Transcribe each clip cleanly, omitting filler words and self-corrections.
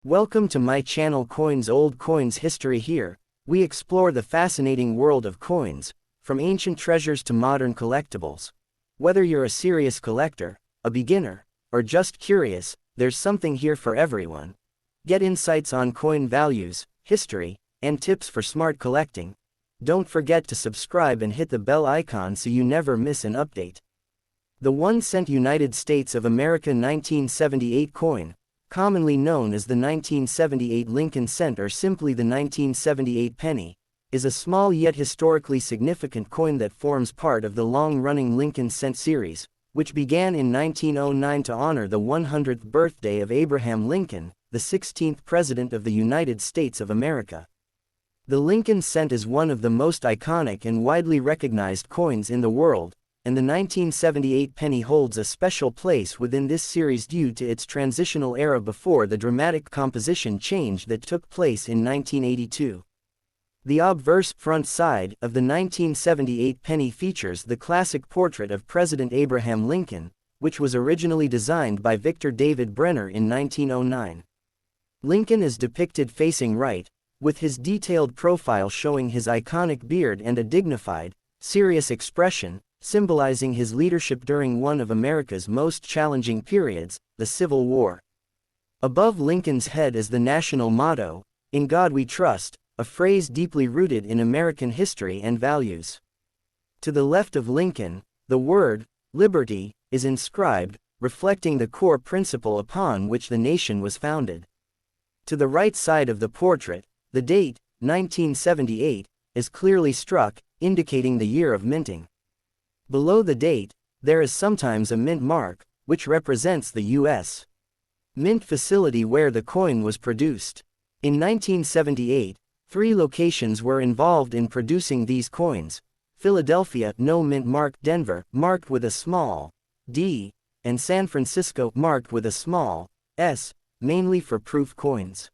Welcome to my channel Coins Old Coins History. Here, we explore the fascinating world of coins, from ancient treasures to modern collectibles. Whether you're a serious collector, a beginner, or just curious, there's something here for everyone. Get insights on coin values, history, and tips for smart collecting. Don't forget to subscribe and hit the bell icon so you never miss an update. The 1-cent United States of America 1978 coin, commonly known as the 1978 Lincoln cent or simply the 1978 penny, is a small yet historically significant coin that forms part of the long-running Lincoln cent series, which began in 1909 to honor the 100th birthday of Abraham Lincoln, the 16th President of the United States of America. The Lincoln cent is one of the most iconic and widely recognized coins in the world, and the 1978 penny holds a special place within this series due to its transitional era before the dramatic composition change that took place in 1982. The obverse front side of the 1978 penny features the classic portrait of President Abraham Lincoln, which was originally designed by Victor David Brenner in 1909. Lincoln is depicted facing right, with his detailed profile showing his iconic beard and a dignified, serious expression, symbolizing his leadership during one of America's most challenging periods, the Civil War. Above Lincoln's head is the national motto, "In God We Trust," a phrase deeply rooted in American history and values. To the left of Lincoln, the word, "Liberty," is inscribed, reflecting the core principle upon which the nation was founded. To the right side of the portrait, the date, 1978, is clearly struck, indicating the year of minting. Below the date, there is sometimes a mint mark, which represents the U.S. Mint facility where the coin was produced. In 1978, 3 locations were involved in producing these coins: Philadelphia, no mint mark; Denver, marked with a small d; and San Francisco, marked with a small s, mainly for proof coins.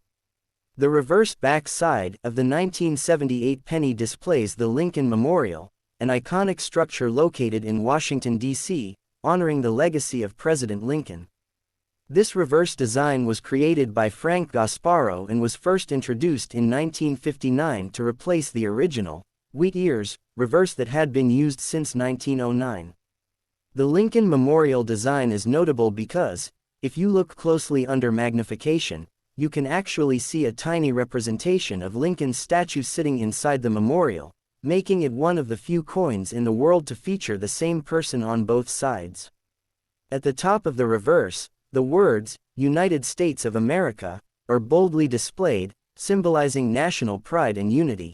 The reverse back side of the 1978 penny displays the Lincoln Memorial, an iconic structure located in Washington, D.C., honoring the legacy of President Lincoln. This reverse design was created by Frank Gasparo and was first introduced in 1959 to replace the original, wheat ears, reverse that had been used since 1909. The Lincoln Memorial design is notable because, if you look closely under magnification, you can actually see a tiny representation of Lincoln's statue sitting inside the memorial, making it one of the few coins in the world to feature the same person on both sides. At the top of the reverse, the words, "United States of America," are boldly displayed, symbolizing national pride and unity.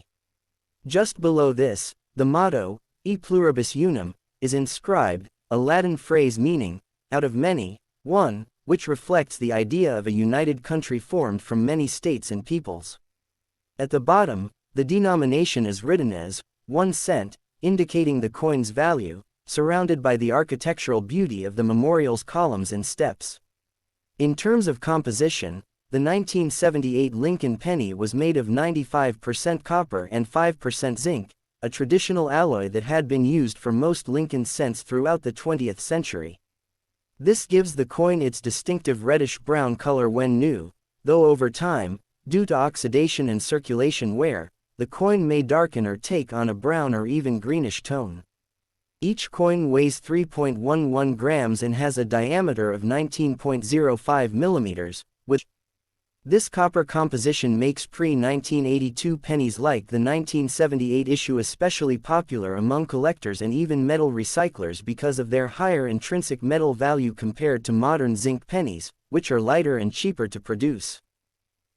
Just below this, the motto, "E pluribus unum," is inscribed, a Latin phrase meaning, "out of many, one," which reflects the idea of a united country formed from many states and peoples. At the bottom, the denomination is written as 1 cent, indicating the coin's value, surrounded by the architectural beauty of the memorial's columns and steps. In terms of composition, the 1978 Lincoln penny was made of 95% copper and 5% zinc, a traditional alloy that had been used for most Lincoln cents throughout the 20th century. This gives the coin its distinctive reddish-brown color when new, though over time, due to oxidation and circulation wear, the coin may darken or take on a brown or even greenish tone. Each coin weighs 3.11 grams and has a diameter of 19.05 millimeters, which this copper composition makes pre-1982 pennies like the 1978 issue especially popular among collectors and even metal recyclers because of their higher intrinsic metal value compared to modern zinc pennies, which are lighter and cheaper to produce.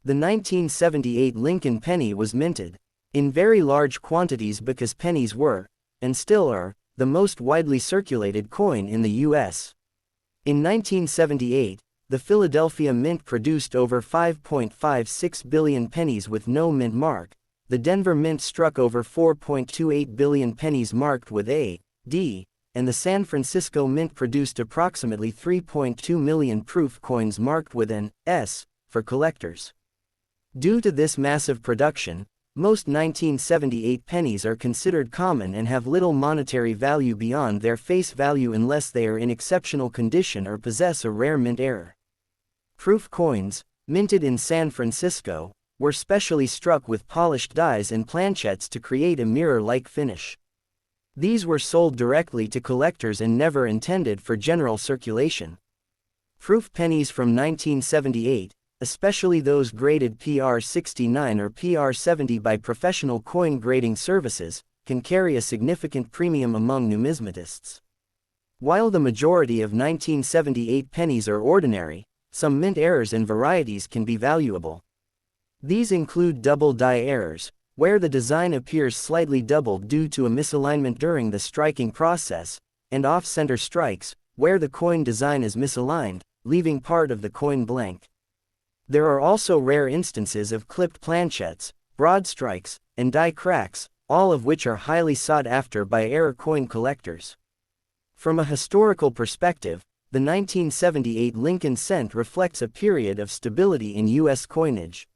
The 1978 Lincoln penny was minted in very large quantities because pennies were, and still are, the most widely circulated coin in the U.S. In 1978, the Philadelphia Mint produced over 5.56 billion pennies with no mint mark, the Denver Mint struck over 4.28 billion pennies marked with A, D, and the San Francisco Mint produced approximately 3.2 million proof coins marked with an S, for collectors. Due to this massive production, most 1978 pennies are considered common and have little monetary value beyond their face value unless they are in exceptional condition or possess a rare mint error. Proof coins, minted in San Francisco, were specially struck with polished dies and planchettes to create a mirror-like finish. These were sold directly to collectors and never intended for general circulation. Proof pennies from 1978, especially those graded PR69 or PR70 by professional coin grading services, can carry a significant premium among numismatists. While the majority of 1978 pennies are ordinary, some mint errors and varieties can be valuable. These include double die errors, where the design appears slightly doubled due to a misalignment during the striking process, and off-center strikes, where the coin design is misaligned, leaving part of the coin blank. There are also rare instances of clipped planchettes, broad strikes, and die cracks, all of which are highly sought after by error coin collectors. From a historical perspective, the 1978 Lincoln cent reflects a period of stability in U.S. coinage.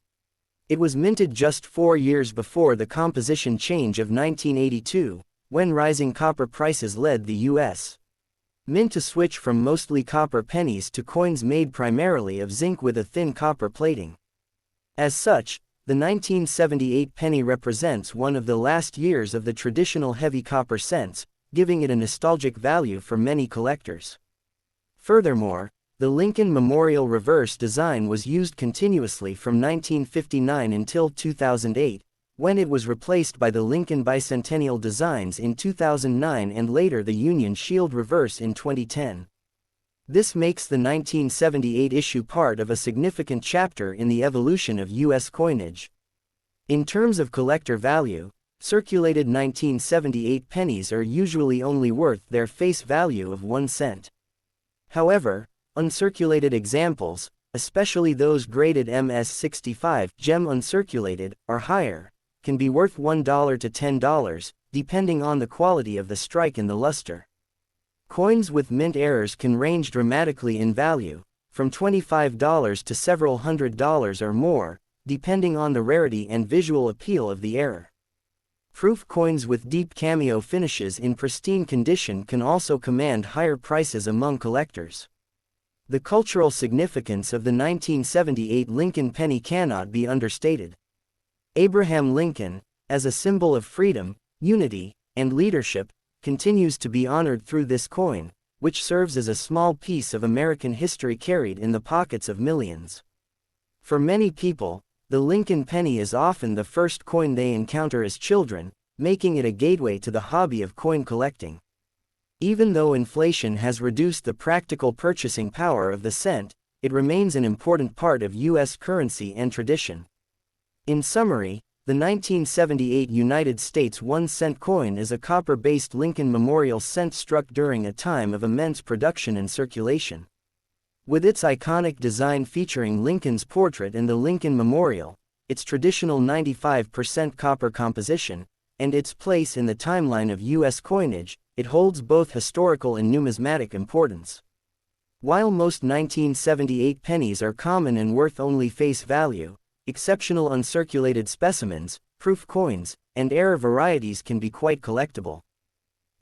It was minted just 4 years before the composition change of 1982, when rising copper prices led the U.S. mint to switch from mostly copper pennies to coins made primarily of zinc with a thin copper plating. As such, the 1978 penny represents one of the last years of the traditional heavy copper cents, giving it a nostalgic value for many collectors. Furthermore, the Lincoln Memorial reverse design was used continuously from 1959 until 2008, when it was replaced by the Lincoln Bicentennial designs in 2009 and later the Union Shield reverse in 2010. This makes the 1978 issue part of a significant chapter in the evolution of U.S. coinage. In terms of collector value, circulated 1978 pennies are usually only worth their face value of 1 cent. However, uncirculated examples, especially those graded MS65 gem uncirculated, are higher, can be worth $1 to $10, depending on the quality of the strike and the luster. Coins with mint errors can range dramatically in value, from $25 to several $100s or more, depending on the rarity and visual appeal of the error. Proof coins with deep cameo finishes in pristine condition can also command higher prices among collectors. The cultural significance of the 1978 Lincoln penny cannot be understated. Abraham Lincoln, as a symbol of freedom, unity, and leadership, continues to be honored through this coin, which serves as a small piece of American history carried in the pockets of millions. For many people, the Lincoln penny is often the first coin they encounter as children, making it a gateway to the hobby of coin collecting. Even though inflation has reduced the practical purchasing power of the cent, it remains an important part of U.S. currency and tradition. In summary, the 1978 United States 1-cent coin is a copper-based Lincoln Memorial cent struck during a time of immense production and circulation. With its iconic design featuring Lincoln's portrait and the Lincoln Memorial, its traditional 95% copper composition, and its place in the timeline of U.S. coinage, it holds both historical and numismatic importance. While most 1978 pennies are common and worth only face value, exceptional uncirculated specimens, proof coins, and error varieties can be quite collectible.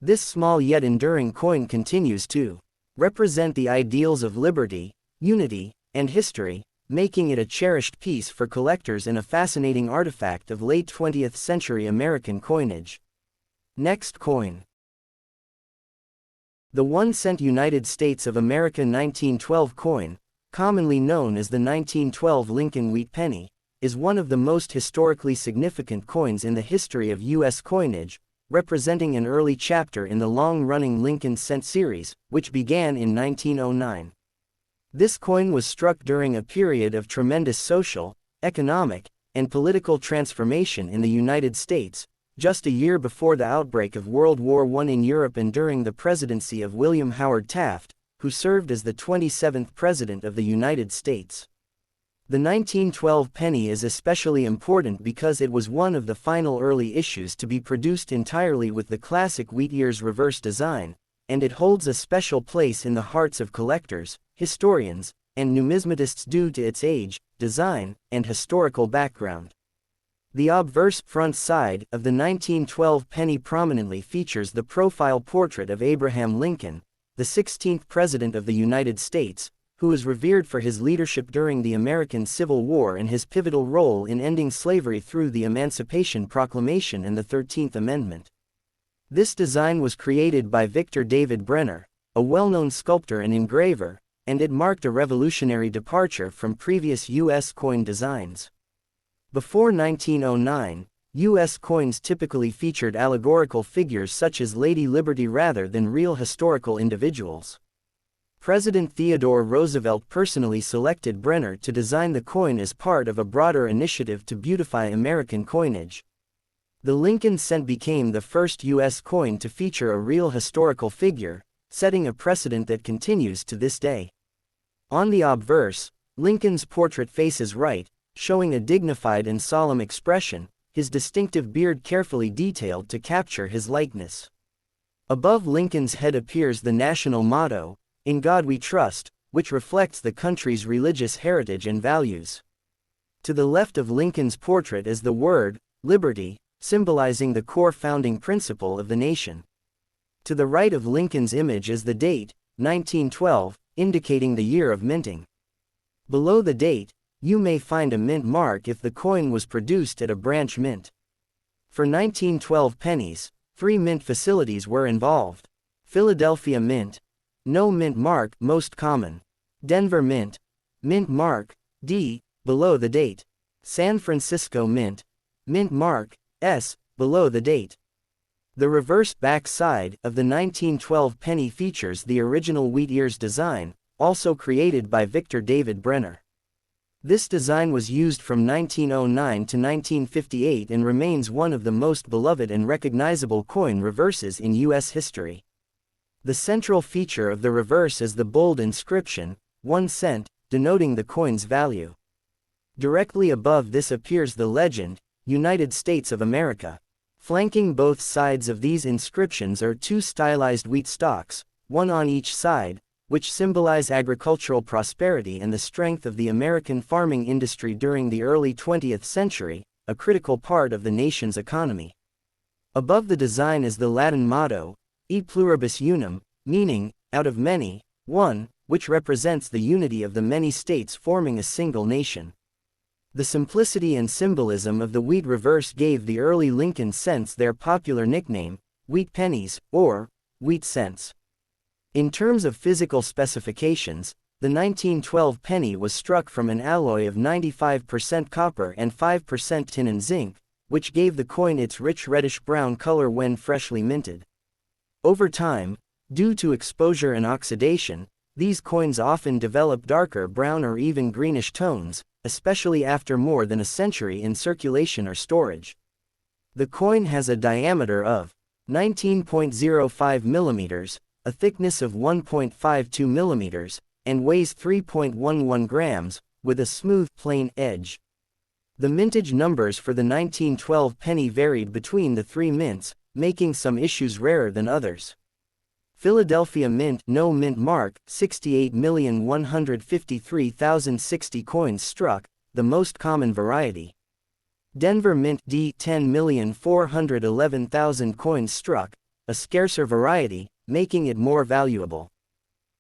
This small yet enduring coin continues to represent the ideals of liberty, unity, and history, making it a cherished piece for collectors and a fascinating artifact of late 20th century American coinage. Next coin. The 1-cent United States of America 1912 coin, commonly known as the 1912 Lincoln wheat penny, is one of the most historically significant coins in the history of U.S. coinage, representing an early chapter in the long-running Lincoln cent series, which began in 1909. This coin was struck during a period of tremendous social, economic, and political transformation in the United States, just a year before the outbreak of World War I in Europe and during the presidency of William Howard Taft, who served as the 27th President of the United States. The 1912 penny is especially important because it was one of the final early issues to be produced entirely with the classic wheat ears reverse design, and it holds a special place in the hearts of collectors, historians, and numismatists due to its age, design, and historical background. The obverse front side of the 1912 penny prominently features the profile portrait of Abraham Lincoln, the 16th President of the United States, who is revered for his leadership during the American Civil War and his pivotal role in ending slavery through the Emancipation Proclamation and the 13th Amendment. This design was created by Victor David Brenner, a well-known sculptor and engraver, and it marked a revolutionary departure from previous U.S. coin designs. Before 1909, U.S. coins typically featured allegorical figures such as Lady Liberty rather than real historical individuals. President Theodore Roosevelt personally selected Brenner to design the coin as part of a broader initiative to beautify American coinage. The Lincoln cent became the first U.S. coin to feature a real historical figure, setting a precedent that continues to this day. On the obverse, Lincoln's portrait faces right, showing a dignified and solemn expression, his distinctive beard carefully detailed to capture his likeness. Above Lincoln's head appears the national motto, "In God We Trust," which reflects the country's religious heritage and values. To the left of Lincoln's portrait is the word, liberty, symbolizing the core founding principle of the nation. To the right of Lincoln's image is the date, 1912, indicating the year of minting. Below the date, you may find a mint mark if the coin was produced at a branch mint. For 1912 pennies, 3 mint facilities were involved. Philadelphia Mint, no mint mark, most common. Denver Mint, mint mark, D, below the date. San Francisco Mint, mint mark, S, below the date. The reverse back side of the 1912 penny features the original wheat ears design, also created by Victor David Brenner. This design was used from 1909 to 1958 and remains one of the most beloved and recognizable coin reverses in U.S. history. The central feature of the reverse is the bold inscription, 1 cent, denoting the coin's value. Directly above this appears the legend, United States of America. Flanking both sides of these inscriptions are 2 stylized wheat stalks, one on each side, which symbolize agricultural prosperity and the strength of the American farming industry during the early 20th century, a critical part of the nation's economy. Above the design is the Latin motto, E pluribus unum, meaning, out of many, one, which represents the unity of the many states forming a single nation. The simplicity and symbolism of the wheat reverse gave the early Lincoln cents their popular nickname, wheat pennies, or wheat cents. In terms of physical specifications, the 1912 penny was struck from an alloy of 95% copper and 5% tin and zinc, which gave the coin its rich reddish-brown color when freshly minted. Over time, due to exposure and oxidation, these coins often develop darker brown or even greenish tones, especially after more than a century in circulation or storage. The coin has a diameter of 19.05 millimeters, a thickness of 1.52 millimeters, and weighs 3.11 grams, with a smooth, plain edge. The mintage numbers for the 1912 penny varied between the 3 mints, making some issues rarer than others. Philadelphia Mint, no mint mark, 68,153,060 coins struck, the most common variety. Denver Mint, D, 10,411,000 coins struck, a scarcer variety, making it more valuable.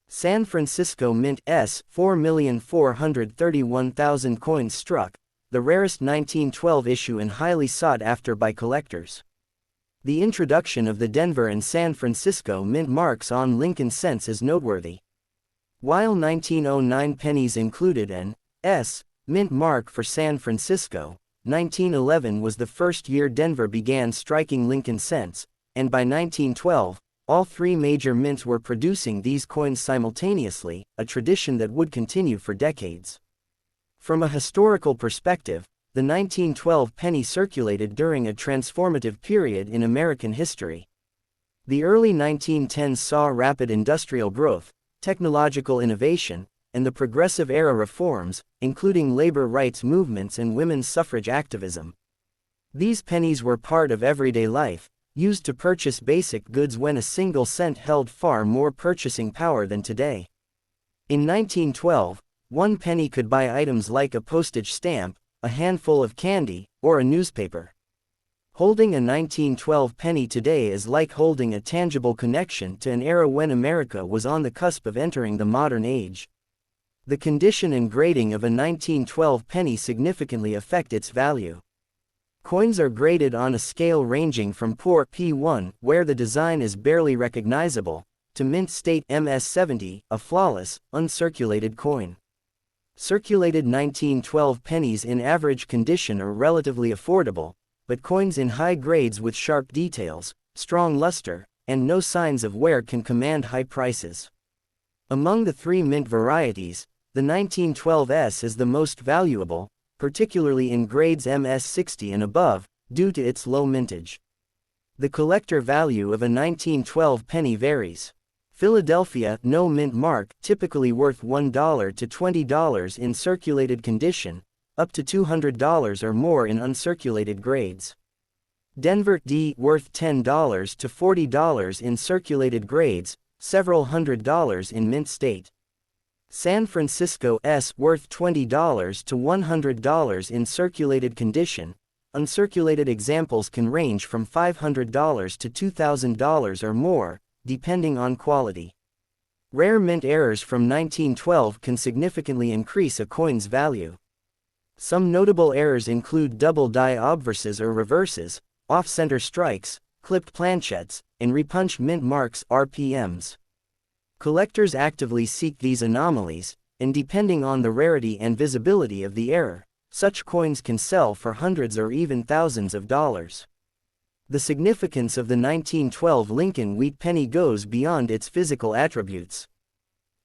San Francisco Mint, S, 4,431,000 coins struck, the rarest 1912 issue and highly sought after by collectors. The introduction of the Denver and San Francisco mint marks on Lincoln cents is noteworthy. While 1909 pennies included an S mint mark for San Francisco, 1911 was the first year Denver began striking Lincoln cents, and by 1912, all 3 major mints were producing these coins simultaneously, a tradition that would continue for decades. From a historical perspective, the 1912 penny circulated during a transformative period in American history. The early 1910s saw rapid industrial growth, technological innovation, and the progressive era reforms, including labor rights movements and women's suffrage activism. These pennies were part of everyday life, used to purchase basic goods when a single cent held far more purchasing power than today. In 1912, 1 penny could buy items like a postage stamp, a handful of candy, or a newspaper. Holding a 1912 penny today is like holding a tangible connection to an era when America was on the cusp of entering the modern age. The condition and grading of a 1912 penny significantly affect its value. Coins are graded on a scale ranging from poor P1, where the design is barely recognizable, to mint state MS70, a flawless, uncirculated coin. Circulated 1912 pennies in average condition are relatively affordable, but coins in high grades with sharp details, strong luster, and no signs of wear can command high prices. Among the three mint varieties, the 1912S is the most valuable, particularly in grades MS60 and above, due to its low mintage. The collector value of a 1912 penny varies. Philadelphia, no mint mark, typically worth $1 to $20 in circulated condition, up to $200 or more in uncirculated grades. Denver, D, worth $10 to $40 in circulated grades, several $100s in mint state. San Francisco, S, worth $20 to $100 in circulated condition. Uncirculated examples can range from $500 to $2,000 or more, depending on quality. Rare mint errors from 1912 can significantly increase a coin's value. Some notable errors include double die obverses or reverses, off-center strikes, clipped planchettes, and repunched mint marks (RPMs). Collectors actively seek these anomalies, and depending on the rarity and visibility of the error, such coins can sell for hundreds or even thousands of dollars. The significance of the 1912 Lincoln wheat penny goes beyond its physical attributes.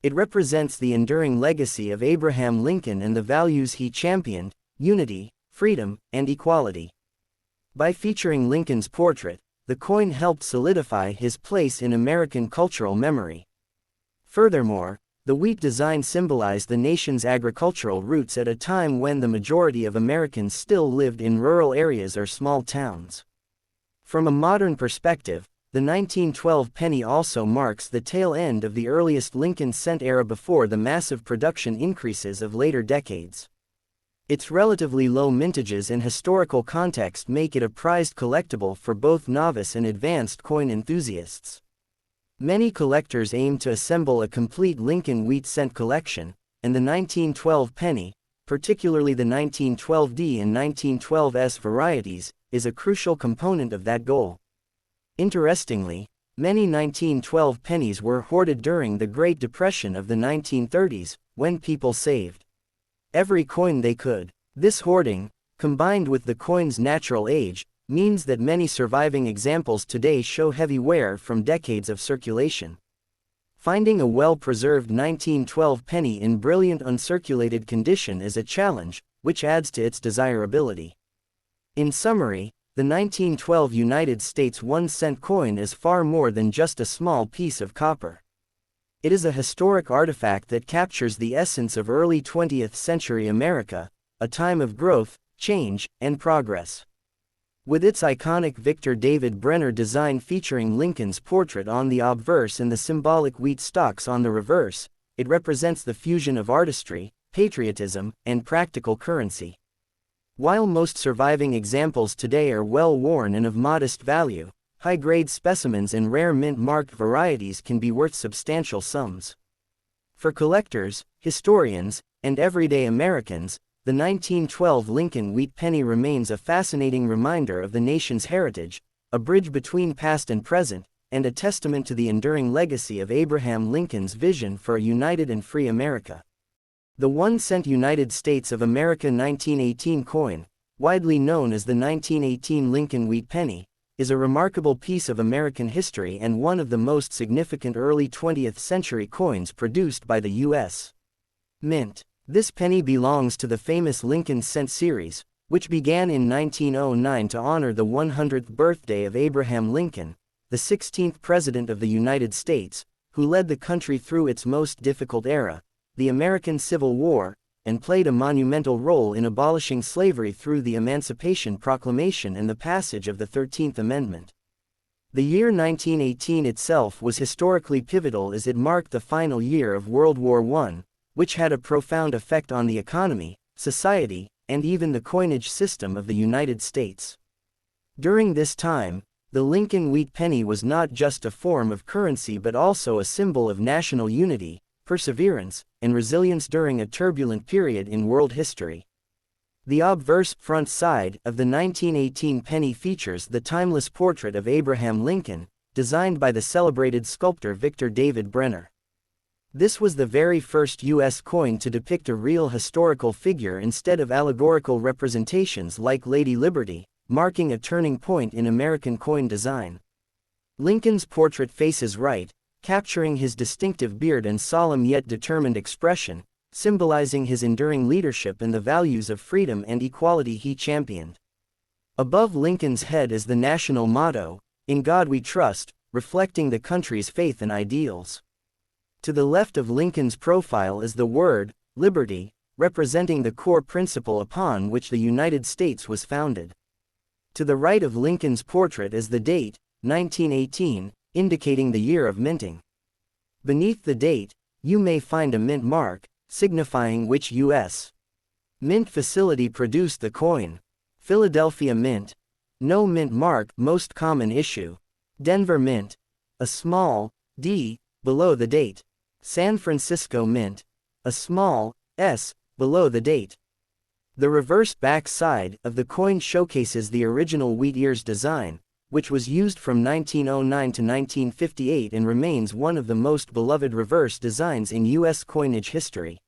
It represents the enduring legacy of Abraham Lincoln and the values he championed: unity, freedom, and equality. By featuring Lincoln's portrait, the coin helped solidify his place in American cultural memory. Furthermore, the wheat design symbolized the nation's agricultural roots at a time when the majority of Americans still lived in rural areas or small towns. From a modern perspective, the 1912 penny also marks the tail end of the earliest Lincoln cent era before the massive production increases of later decades. Its relatively low mintages and historical context make it a prized collectible for both novice and advanced coin enthusiasts. Many collectors aim to assemble a complete Lincoln wheat cent collection, and the 1912 penny, particularly the 1912D and 1912S varieties, is a crucial component of that goal. Interestingly, many 1912 pennies were hoarded during the Great Depression of the 1930s, when people saved every coin they could. This hoarding, combined with the coin's natural age, means that many surviving examples today show heavy wear from decades of circulation. Finding a well-preserved 1912 penny in brilliant uncirculated condition is a challenge, which adds to its desirability. In summary, the 1912 United States 1-cent coin is far more than just a small piece of copper. It is a historic artifact that captures the essence of early 20th century America, a time of growth, change, and progress. With its iconic Victor David Brenner design featuring Lincoln's portrait on the obverse and the symbolic wheat stalks on the reverse, it represents the fusion of artistry, patriotism, and practical currency. While most surviving examples today are well-worn and of modest value, high-grade specimens and rare mint-marked varieties can be worth substantial sums. For collectors, historians, and everyday Americans, the 1912 Lincoln wheat penny remains a fascinating reminder of the nation's heritage, a bridge between past and present, and a testament to the enduring legacy of Abraham Lincoln's vision for a united and free America. The 1-cent United States of America 1918 coin, widely known as the 1918 Lincoln wheat penny, is a remarkable piece of American history and one of the most significant early 20th century coins produced by the U.S. Mint. This penny belongs to the famous Lincoln cent series, which began in 1909 to honor the 100th birthday of Abraham Lincoln, the 16th President of the United States, who led the country through its most difficult era, the American Civil War, and played a monumental role in abolishing slavery through the Emancipation Proclamation and the passage of the 13th Amendment. The year 1918 itself was historically pivotal as it marked the final year of World War I, which had a profound effect on the economy, society, and even the coinage system of the United States. During this time, the Lincoln wheat penny was not just a form of currency but also a symbol of national unity, perseverance, and resilience during a turbulent period in world history. The obverse front side of the 1918 penny features the timeless portrait of Abraham Lincoln, designed by the celebrated sculptor Victor David Brenner. This was the very first U.S. coin to depict a real historical figure instead of allegorical representations like Lady Liberty, marking a turning point in American coin design. Lincoln's portrait faces right, capturing his distinctive beard and solemn yet determined expression, symbolizing his enduring leadership and the values of freedom and equality he championed. Above Lincoln's head is the national motto, "In God We Trust," reflecting the country's faith and ideals. To the left of Lincoln's profile is the word, liberty, representing the core principle upon which the United States was founded. To the right of Lincoln's portrait is the date, 1918, indicating the year of minting. Beneath the date, you may find a mint mark, signifying which U.S. mint facility produced the coin. Philadelphia Mint. No mint mark, most common issue. Denver Mint. A small d below the date. San Francisco Mint. A small s below the date. The reverse back side of the coin showcases the original wheat ears design, which was used from 1909 to 1958 and remains one of the most beloved reverse designs in U.S. coinage history.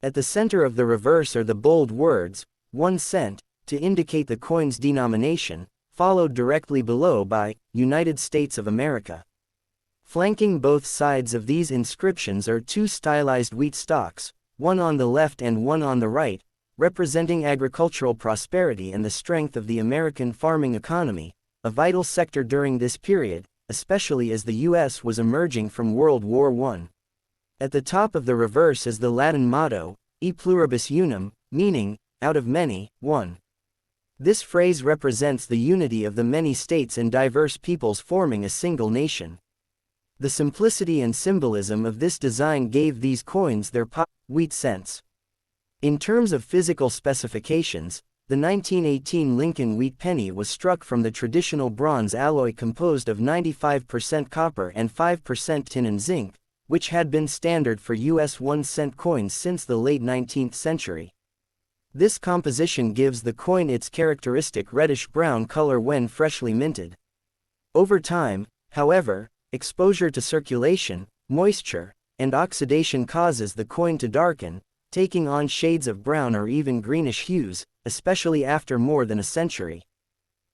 At the center of the reverse are the bold words, 1 cent, to indicate the coin's denomination, followed directly below by, United States of America. Flanking both sides of these inscriptions are two stylized wheat stalks, one on the left and one on the right, representing agricultural prosperity and the strength of the American farming economy, a vital sector during this period, especially as the U.S. was emerging from World War I. At the top of the reverse is the Latin motto, E pluribus unum, meaning, out of many, one. This phrase represents the unity of the many states and diverse peoples forming a single nation. The simplicity and symbolism of this design gave these coins their wheat cents. In terms of physical specifications, the 1918 Lincoln wheat penny was struck from the traditional bronze alloy composed of 95% copper and 5% tin and zinc, which had been standard for U.S. 1-cent coins since the late 19th century. This composition gives the coin its characteristic reddish-brown color when freshly minted. Over time, however, exposure to circulation, moisture, and oxidation causes the coin to darken, taking on shades of brown or even greenish hues, especially after more than a century.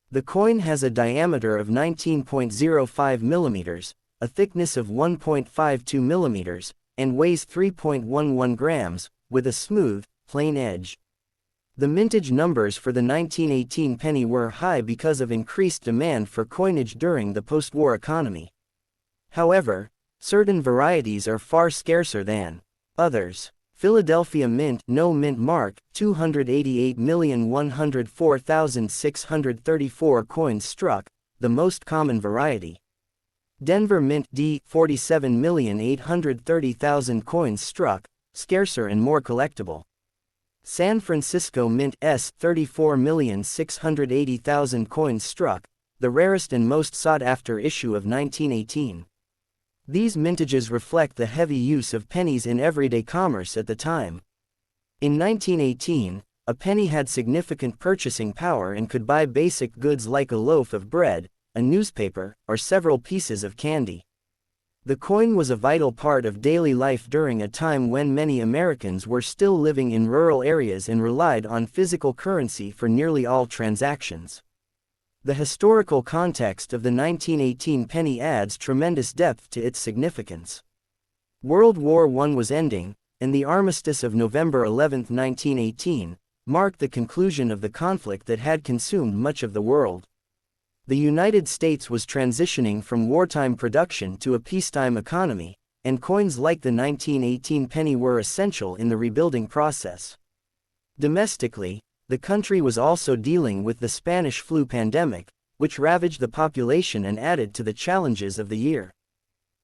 The coin has a diameter of 19.05 millimeters, a thickness of 1.52 millimeters, and weighs 3.11 grams, with a smooth, plain edge. The mintage numbers for the 1918 penny were high because of increased demand for coinage during the post-war economy. However, certain varieties are far scarcer than others. Philadelphia Mint, no mint mark, 288,104,634 coins struck, the most common variety. Denver Mint D, 47,830,000 coins struck, scarcer and more collectible. San Francisco Mint S, 34,680,000 coins struck, the rarest and most sought-after issue of 1918. These mintages reflect the heavy use of pennies in everyday commerce at the time. In 1918, a penny had significant purchasing power and could buy basic goods like a loaf of bread, a newspaper, or several pieces of candy. The coin was a vital part of daily life during a time when many Americans were still living in rural areas and relied on physical currency for nearly all transactions. The historical context of the 1918 penny adds tremendous depth to its significance. World War I was ending, and the armistice of November 11, 1918, marked the conclusion of the conflict that had consumed much of the world. The United States was transitioning from wartime production to a peacetime economy, and coins like the 1918 penny were essential in the rebuilding process. Domestically, the country was also dealing with the Spanish flu pandemic, which ravaged the population and added to the challenges of the year.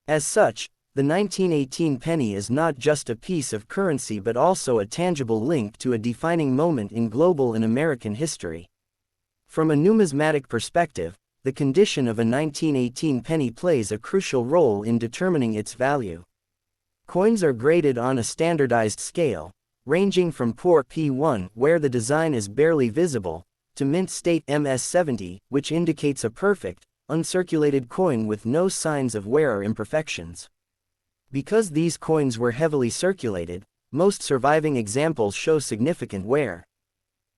As such, the 1918 penny is not just a piece of currency but also a tangible link to a defining moment in global and American history. From a numismatic perspective, the condition of a 1918 penny plays a crucial role in determining its value. Coins are graded on a standardized scale, ranging from poor P1, where the design is barely visible, to mint state MS70, which indicates a perfect, uncirculated coin with no signs of wear or imperfections. Because these coins were heavily circulated, most surviving examples show significant wear.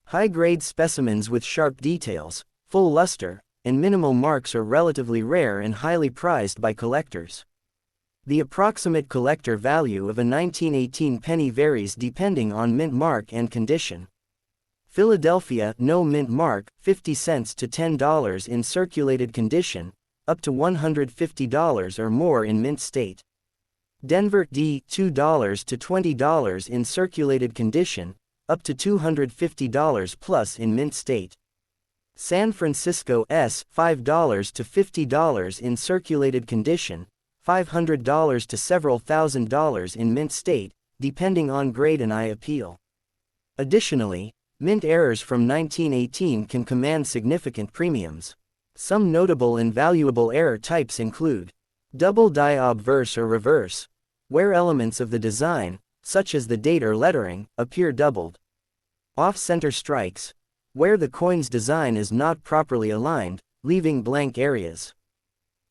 High-grade specimens with sharp details, full luster, and minimal marks are relatively rare and highly prized by collectors. The approximate collector value of a 1918 penny varies depending on mint mark and condition. Philadelphia, no mint mark, 50 cents to $10 in circulated condition, up to $150 or more in mint state. Denver, D, $2 to $20 in circulated condition, up to $250 plus in mint state. San Francisco, S, $5 to $50 in circulated condition, $500 to several $1,000s in mint state, depending on grade and eye appeal. Additionally, mint errors from 1918 can command significant premiums. Some notable and valuable error types include double die obverse or reverse, where elements of the design, such as the date or lettering, appear doubled. Off-center strikes, where the coin's design is not properly aligned, leaving blank areas.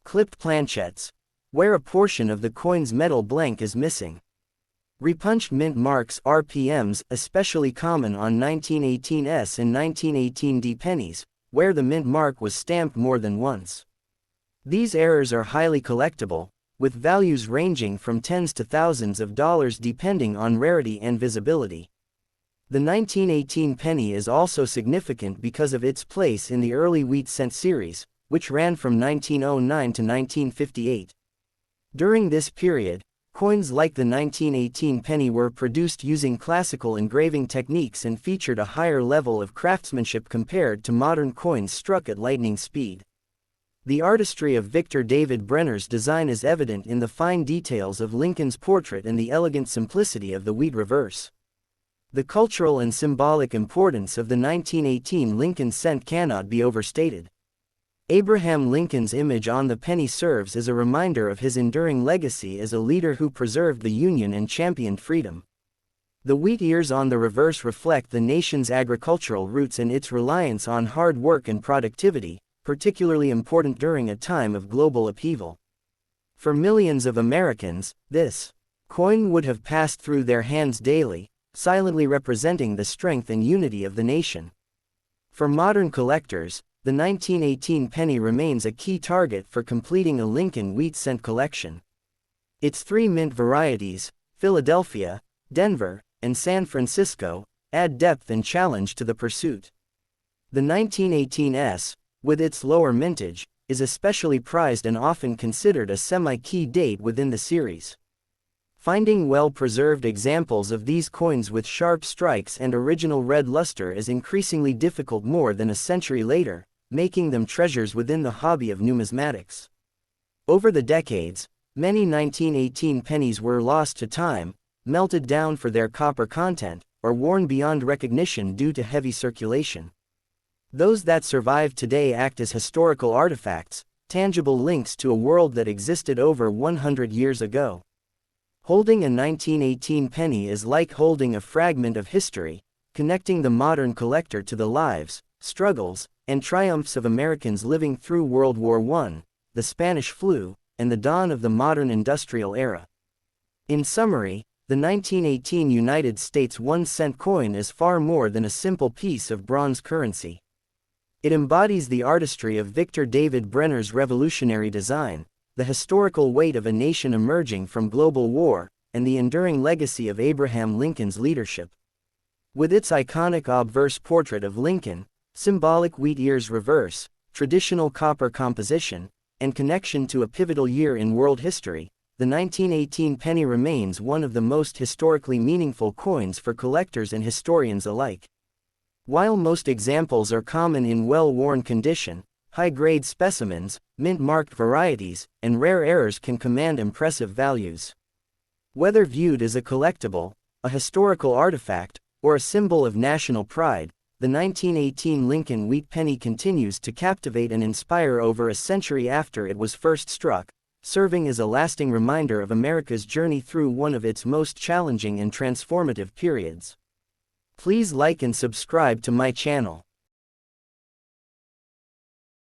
Clipped planchettes, where a portion of the coin's metal blank is missing. Repunched mint marks RPMs, especially common on 1918s and 1918D pennies, where the mint mark was stamped more than once. These errors are highly collectible, with values ranging from tens to thousands of dollars depending on rarity and visibility. The 1918 penny is also significant because of its place in the early wheat cent series, which ran from 1909 to 1958. During this period, coins like the 1918 penny were produced using classical engraving techniques and featured a higher level of craftsmanship compared to modern coins struck at lightning speed. The artistry of Victor David Brenner's design is evident in the fine details of Lincoln's portrait and the elegant simplicity of the wheat reverse. The cultural and symbolic importance of the 1918 Lincoln cent cannot be overstated. Abraham Lincoln's image on the penny serves as a reminder of his enduring legacy as a leader who preserved the Union and championed freedom. The wheat ears on the reverse reflect the nation's agricultural roots and its reliance on hard work and productivity, particularly important during a time of global upheaval. For millions of Americans, this coin would have passed through their hands daily, silently representing the strength and unity of the nation. For modern collectors, the 1918 penny remains a key target for completing a Lincoln wheat cent collection. Its three mint varieties, Philadelphia, Denver, and San Francisco, add depth and challenge to the pursuit. The 1918s, with its lower mintage, is especially prized and often considered a semi-key date within the series. Finding well-preserved examples of these coins with sharp strikes and original red luster is increasingly difficult more than a century later, making them treasures within the hobby of numismatics. Over the decades, many 1918 pennies were lost to time, melted down for their copper content, or worn beyond recognition due to heavy circulation. Those that survive today act as historical artifacts, tangible links to a world that existed over 100 years ago. Holding a 1918 penny is like holding a fragment of history, connecting the modern collector to the lives, struggles, and triumphs of Americans living through World War I, the Spanish flu, and the dawn of the modern industrial era. In summary, the 1918 United States 1-cent coin is far more than a simple piece of bronze currency. It embodies the artistry of Victor David Brenner's revolutionary design, the historical weight of a nation emerging from global war, and the enduring legacy of Abraham Lincoln's leadership. With its iconic obverse portrait of Lincoln, symbolic wheat ears reverse, traditional copper composition, and connection to a pivotal year in world history, the 1918 penny remains one of the most historically meaningful coins for collectors and historians alike. While most examples are common in well-worn condition, high-grade specimens, mint-marked varieties, and rare errors can command impressive values. Whether viewed as a collectible, a historical artifact, or a symbol of national pride, the 1918 Lincoln wheat penny continues to captivate and inspire over a century after it was first struck, serving as a lasting reminder of America's journey through one of its most challenging and transformative periods. Please like and subscribe to my channel.